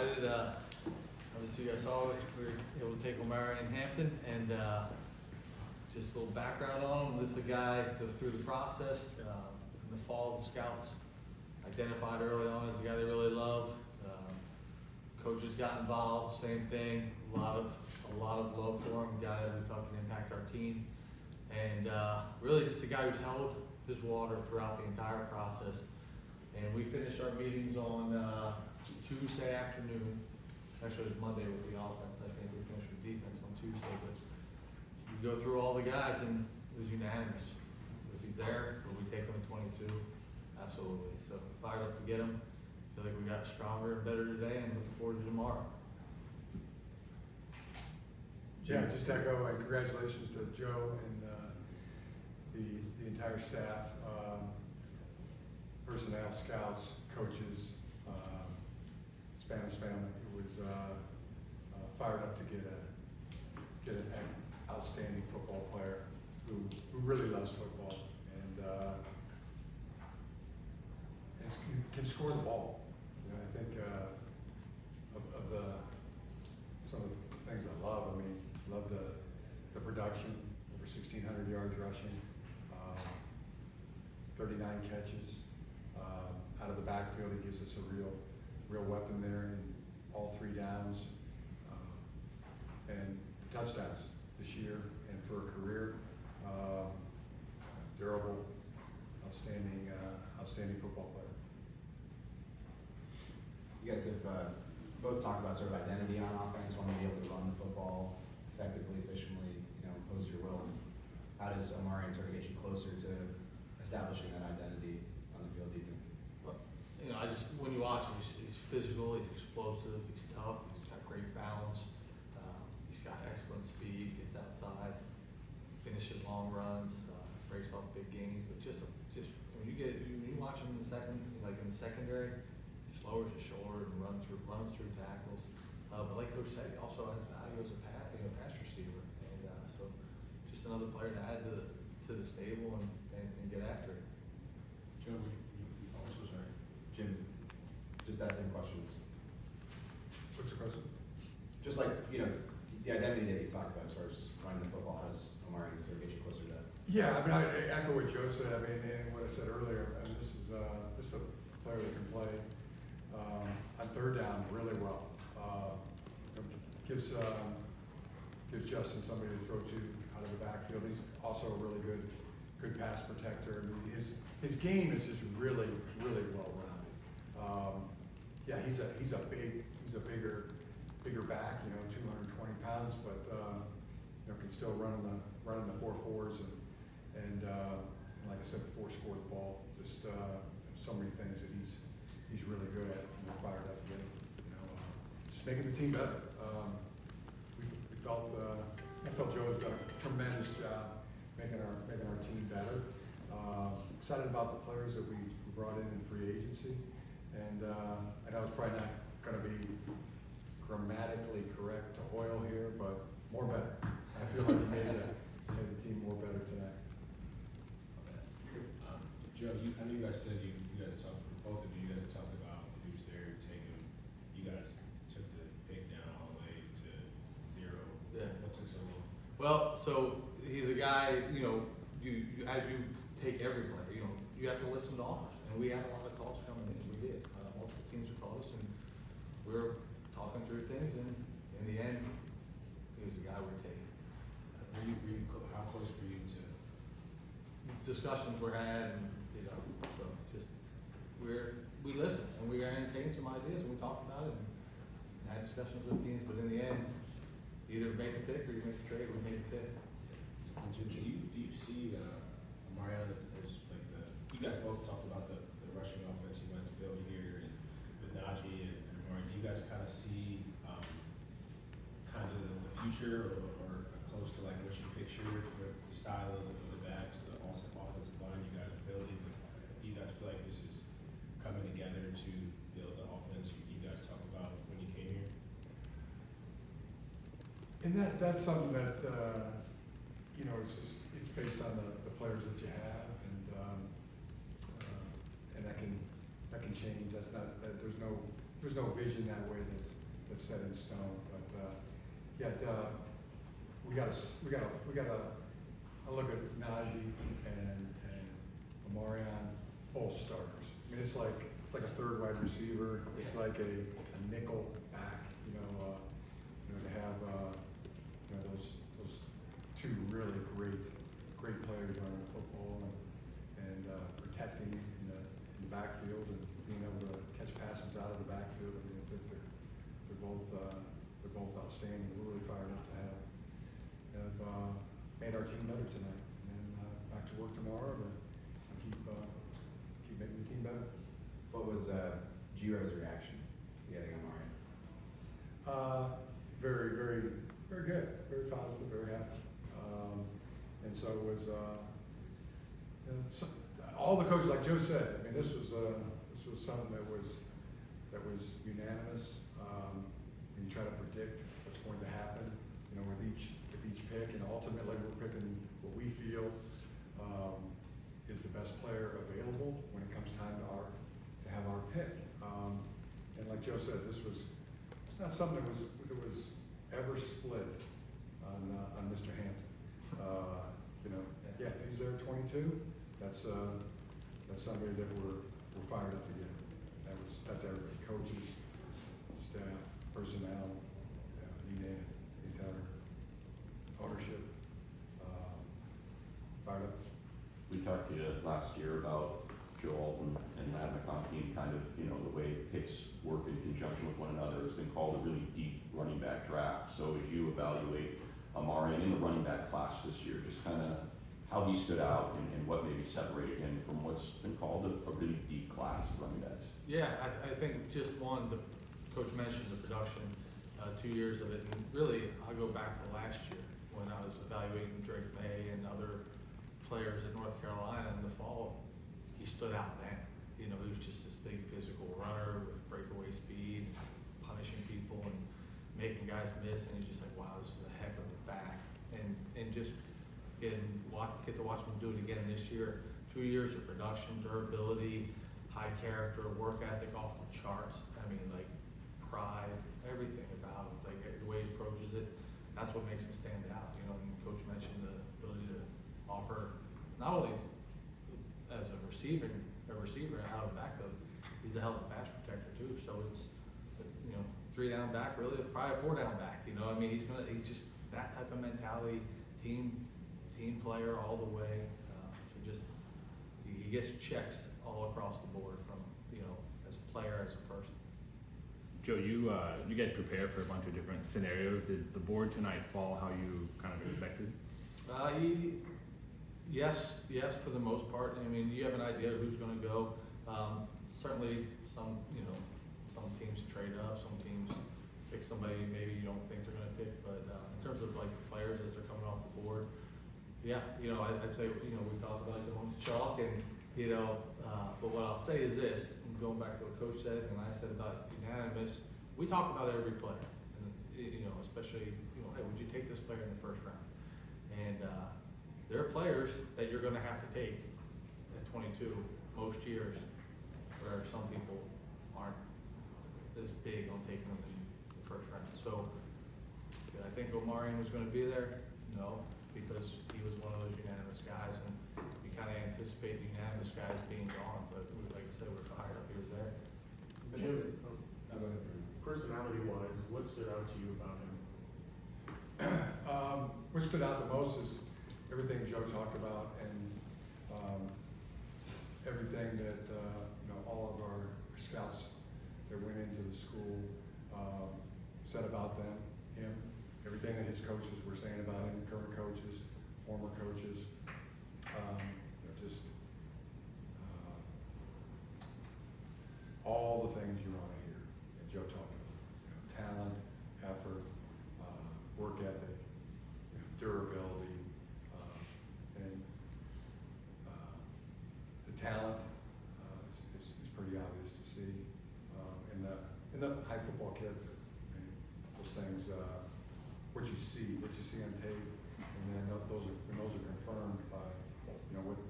excited. Obviously, you guys saw we were able to take Omarion Hampton, and just a little background on him. This is the guy that goes through the process. In the fall, the scouts identified early on as the guy they really love. Coaches got involved, same thing. A lot of love for him. A guy that we felt can impact our team, and really just a guy who's held his water throughout the entire process. And we finished our meetings on Tuesday afternoon. Actually, it was Monday with the offense. I think we finished with defense on Tuesday. But you go through all the guys, and it was unanimous. If he's there, will we take him at 22? Absolutely. So fired up to get him. Feel like we got stronger and better today, and looking forward to tomorrow. Yeah, just echo and congratulations to Joe and the entire staff, personnel, scouts, coaches, Spanish family. It was fired up to get an outstanding football player who really loves football and can score the ball. You know, I think of some of the things I love. I mean, love the production, over 1,600 yards rushing, 39 catches. Out of the backfield, he gives us a real weapon there in all 3 downs. And touchdowns this year and for a career. Durable, outstanding football player. You guys have both talked about sort of identity on offense, wanting to be able to run the football effectively, efficiently, impose your will. How does Omarion sort of get you closer to establishing that identity on the field, do you think? Well, when you watch him, he's physical, he's explosive, he's tough, he's got great balance, he's got excellent speed, gets outside, finishes long runs, breaks off big gains. But just when you watch him in the secondary, he lowers his shoulder and runs through tackles. But like Coach said, he also has value as a pass receiver, and so just another player to add to the stable and get after it. Joe, also sorry. Jim, just that same question. What's the question? Just like, the identity that you talked about as far as running the football, how does Omarion sort of get you closer to that? Yeah, I mean, I echo what Joe said. I mean, and what I said earlier. I mean, this is a player that can play on third down really well. Gives Justin somebody to throw to out of the backfield. He's also a really good pass protector. I mean, his game is just really well rounded. Yeah, he's a bigger back. 220 pounds, but can still run in the 4.4s and like I said before, score the ball. Just so many things that he's really good at, and we're fired up to get him. Just making the team better. I felt Joe has done a tremendous job making our team better. Excited about the players that we brought in free agency, and I know it's probably not going to be grammatically correct to oil here, but more better. I feel like he made the team more better tonight. Joe, I know you guys said you guys talked, for both of you guys talked about when he was there, taking, you guys took the pick down all the way to 0. Yeah. What took so long? Well, so he's a guy, you as you take every player, you have to listen to offers. And we had a lot of calls coming in, we did. Multiple teams were close, and we were talking through things, and in the end, he was the guy we were taking. How close were you to? Discussions were had, and so just we listened, and we entertained some ideas, and we talked about it, and had discussions with teams. But in the end, either make a pick or you make a trade. We made a pick. And Jim, do you see Omarion as like you guys both talked about the rushing offense you wanted to build here, and with Najee and Omarion, do you guys kind of see kind of the future or close to like what you picture with the style of the backs, the offensive line you guys are building? Do you guys feel like this is coming together to build the offense you guys talked about when you came here? And that's something that it's based on the players that you have, and that can change. There's no there's no vision that way that's set in stone. But we got I look at Najee and Omarion, both starters. I mean, it's like a third wide receiver. It's like a nickel back. To have those two really great players running football and protecting in the backfield and being able to catch passes out of the backfield. I mean, I think they're both outstanding. We're really fired up to have made our team better tonight. And back to work tomorrow to keep making the team better. What was Giro's reaction to getting Omarion? Very, very, very good. Very positive. Very happy. And so it was. All the coaches, like Joe said, I mean, this was something that was unanimous. And you try to predict what's going to happen, with each pick, and ultimately we're picking what we feel is the best player available when it comes time to have our pick. And like Joe said, it's not something that was ever split on Mr. Hampton. If he's there at 22, that's somebody that we're fired up to get. That's everybody, coaches, staff, personnel, you name it, the entire ownership, fired up. We talked to you last year about Joel and Matt McConkey, kind of, the way picks work in conjunction with one another. It's been called a really deep running back draft. So as you evaluate Omarion in the running back class this year, just kind of how he stood out and what maybe separated him from what's been called a really deep class of running backs. Yeah, I think just one, the coach mentioned the production, 2 years of it, and really I'll go back to last year when I was evaluating Drake May and other players in North Carolina in the fall. He stood out then. He was just this big physical runner with breakaway speed, punishing people and making guys miss, and he's just like, wow, this was a heck of a back. And just get to watch him do it again this year. 2 years of production, durability, high character, work ethic off the charts. I mean, like pride, everything about it, like the way he approaches it. That's what makes him stand out. And Coach mentioned the ability to offer not only as a receiver out of the backfield, he's a hell of a pass protector too. So it's 3 down back, really, it's probably a 4 down back. I mean, he's just that type of mentality, team player all the way. He gets checks all across the board from as a player, as a person. Joe, you guys prepared for a bunch of different scenarios. Did the board tonight fall how you kind of expected? Yes, for the most part. I mean, you have an idea who's going to go. Certainly, some teams trade up, some teams pick somebody maybe you don't think they're going to pick. But in terms of like the players as they're coming off the board, I'd say we talked about going to chalk, and but what I'll say is this, and going back to what Coach said and I said about unanimous, we talk about every player, and especially hey, would you take this player in the first round? And there are players that you're going to have to take at 22 most years, where some people aren't as big on taking them in the first round. So did I think Omarion was going to be there? No, because he was one of those unanimous guys, and you kind of anticipate the unanimous guys being gone. But like I said, we're fired up. He was there. Jim, personality-wise, what stood out to you about him? What stood out the most is everything Joe talked about, and everything that all of our scouts that went into the school said about him. Everything that his coaches were saying about him, current coaches, former coaches, all the things you want to hear that Joe talked about. Talent, effort, work ethic, durability, and the talent is pretty obvious to see, and the high football character. I mean, those things, what you see on tape, and then those are confirmed by what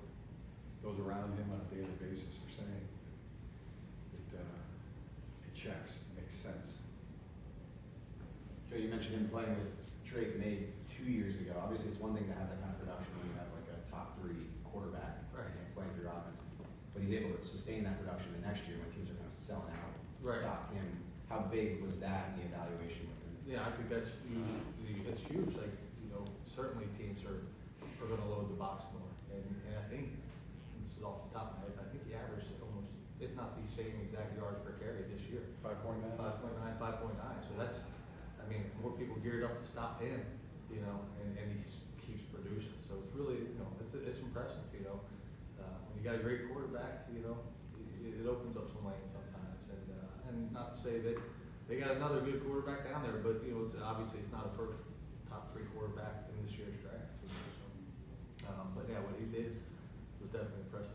those around him on a daily basis are saying. It checks, makes sense. Joe, you mentioned him playing with Drake May 2 years ago. Obviously, it's one thing to have that kind of production when you have like a top 3 quarterback Right. playing for your offense, but he's able to sustain that production the next year when teams are kind of selling out. Right. Stop him. How big was that in the evaluation with him? Yeah, I think that's huge. It's huge. Like, you know, certainly teams are gonna load the box more. And I think, this is off the top of my head, I think the average is almost, if not the same exact yards per carry this year. 5.9? 5.9, 5.9. So that's, I mean, more people geared up to stop him, you know, and he keeps producing. So it's really, you know, it's impressive, you know. When you got a great quarterback, you know, it opens up some lanes sometimes. And not to say that they got another good quarterback down there, but, you know, it's obviously it's not a first top 3 quarterback in this year's draft. You know, so, but yeah, what he did was definitely impressive.